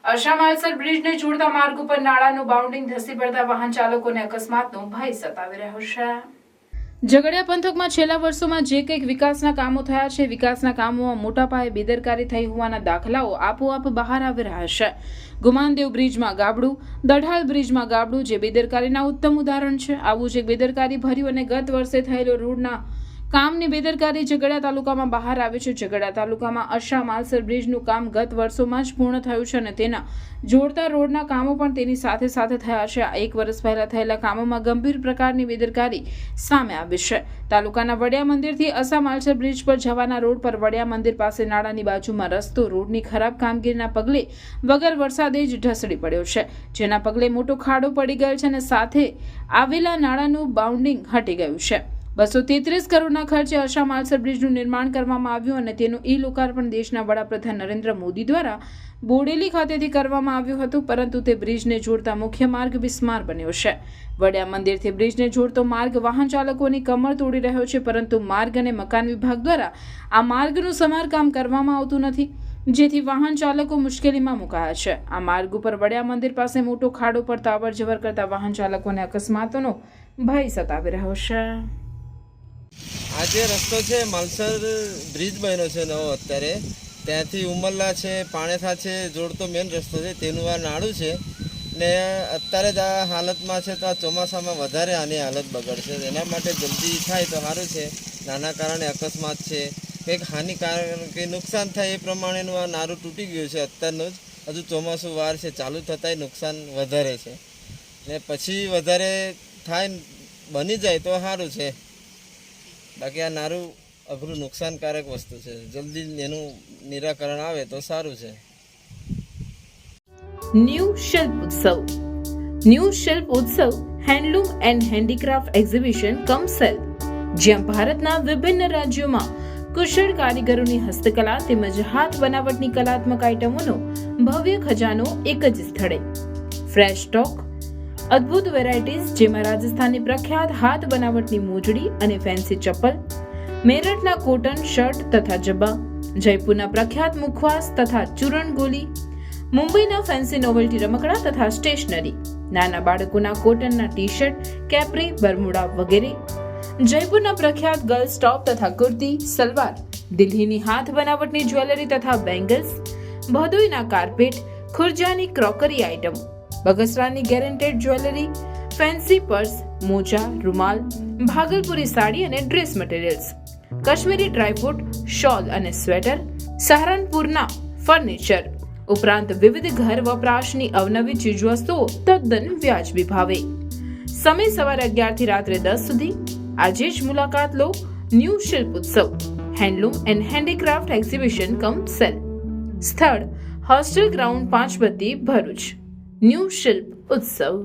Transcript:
અશામાલસર બ્રિજને જોડતા માર્ગ ઉપર નાળાનું બાઉન્ડિંગ ધસી પડતા વાહન ચાલકોને અકસ્માતનો ભય સતાવી રહ્યો છે. ઝઘડિયા પંથકમાં છેલ્લા વર્ષોમાં જે કંઈક વિકાસના કામો થયા છે, વિકાસના કામોમાં મોટા પાયે બેદરકારી થઈ હોવાના દાખલાઓ આપોઆપ બહાર આવી રહ્યા છે. ગુમાનદેવ બ્રિજમાં ગાબડું, દઢાલ બ્રિજમાં ગાબડું જે બેદરકારીના ઉત્તમ ઉદાહરણ છે. આવું જ એક બેદરકારી ભર્યું અને ગત વર્ષે થયેલો રોડના કામની બેદરકારી ઝઘડિયા તાલુકામાં બહાર આવી છે. ઝઘડિયા તાલુકામાં અશામાલસર બ્રિજનું કામ ગત વર્ષોમાં જ પૂર્ણ થયું છે અને તેના જોડતા રોડના કામો પણ તેની સાથે સાથે થયા છે. આ એક વર્ષ પહેલા થયેલા કામોમાં ગંભીર પ્રકારની બેદરકારી સામે આવી છે. તાલુકાના વડિયા મંદિરથી અશામાલસર બ્રિજ પર જવાના રોડ પર વડિયા મંદિર પાસે નાળાની બાજુમાં રસ્તો રોડની ખરાબ કામગીરીના પગલે વગર વરસાદે જ ઢસડી પડ્યો છે, જેના પગલે મોટો ખાડો પડી ગયો છે અને સાથે આવેલા નાળાનું બાઉન્ડિંગ હટી ગયું છે. 233 કરોડના ખર્ચે અશામાલસર બ્રિજનું નિર્માણ કરવામાં આવ્યું અને તેનું લોકાર્પણ દેશના વડાપ્રધાન નરેન્દ્ર મોદી દ્વારા બોડેલી ખાતેથી કરવામાં આવ્યું હતું, પરંતુ તે બ્રિજને જોડતા મુખ્ય માર્ગ બિસ્માર બન્યો છે. વડિયા મંદિરથી બ્રિજને જોડતો માર્ગ વાહન ચાલકોની કમર તોડી રહ્યો છે, પરંતુ માર્ગ અને મકાન વિભાગ દ્વારા આ માર્ગનું સમારકામ કરવામાં આવતું નથી, જેથી વાહન ચાલકો મુશ્કેલીમાં મુકાયા છે. આ માર્ગ ઉપર વડિયા મંદિર પાસે મોટો ખાડો પડતા અવરજવર કરતા વાહન ચાલકોને અકસ્માતોનો ભય સતાવી રહ્યો છે. આ જે રસ્તો છે માલસર બ્રિજ બન્યો છે નવો, અત્યારે ત્યાંથી ઉમરલા છે, પાણેથા છે જોડતો મેન રસ્તો છે, તેનું આ નાળું છે ને અત્યારે જ આ હાલતમાં છે. તો આ ચોમાસામાં વધારે આની હાલત બગડશે. એના માટે જલ્દી થાય તો સારું છે. નાના કારણે અકસ્માત છે, કંઈક હાનિકારક કે નુકસાન થાય એ પ્રમાણેનું આ નારું તૂટી ગયું છે અત્યારનું જ. હજુ ચોમાસું વાર છે, ચાલુ થતાંય નુકસાન વધારે છે ને પછી વધારે થાય બની જાય તો સારું છે. બાકી આ નારું અઘરું નુકસાનકારક વસ્તુ છે. જલ્દી એનું નિરાકરણ આવે તો સારું છે. ન્યૂ શિલ્પ ઉત્સવ. ન્યૂ શિલ્પ ઉત્સવ handloom and handicraft exhibition come cell, જ્યાં ભારતના વિભિન્ન રાજ્યોમાં કુશળ કારીગરોની હસ્તકલા તેમજ હાથ બનાવટની કલાત્મક આઇટમોનો ભવ્ય ખજાનો એક જ સ્થળે. ફ્રેશ સ્ટોક, અદ્ભુત વેરાયટીઝ જેમાં રાજસ્થાનની પ્રખ્યાત હાથ બનાવટની મોજડી અને ફેન્સી ચપ્પલ, મેરઠના કોટન શર્ટ તથા જબ્બા, જયપુરના પ્રખ્યાત મુખવાસ તથા ચૂરણ ગોલી, મુંબઈના ફેન્સી નોવેલ્ટી રમકડા તથા સ્ટેશનરી, નાના બાળકોના કોટનના ટી શર્ટ, કેપ્રી, બરમુડા વગેરે, જયપુરના પ્રખ્યાત ગર્લ્સ ટોપ તથા કુર્તી, સલવાર, દિલ્હીની હાથ બનાવટની જ્વેલરી તથા બેંગલ્સ, ભદોઈના કાર્પેટ, ખુરજાની ક્રોકરી આઇટમો, બગસરાની ગેરંટેડ જ્વેલરી, ફેન્સી પર્સ, મોજા, રૂમાલ, ભાગલપુરી સાડી અને dress materials, Kashmiri dry fruit, shall અને સ્વેટર, સહારનપુરના ફર્નિચર ઉપરાંત વિવિધ ઘર વપરાશની અવનવી ચીજવસ્તુઓ તદ્દન વ્યાજબી ભાવે. સમય સવારે 11 થી રાત્રે 10 સુધી. આજે જ મુલાકાત લો ન્યૂ શિલ્પ ઉત્સવ handloom and handicraft exhibition come cell. સ્થળ હોસ્ટેલ ગ્રાઉન્ડ 5 બત્તી ભરૂચ. ન્યૂ શિલ્પ ઉત્સવ.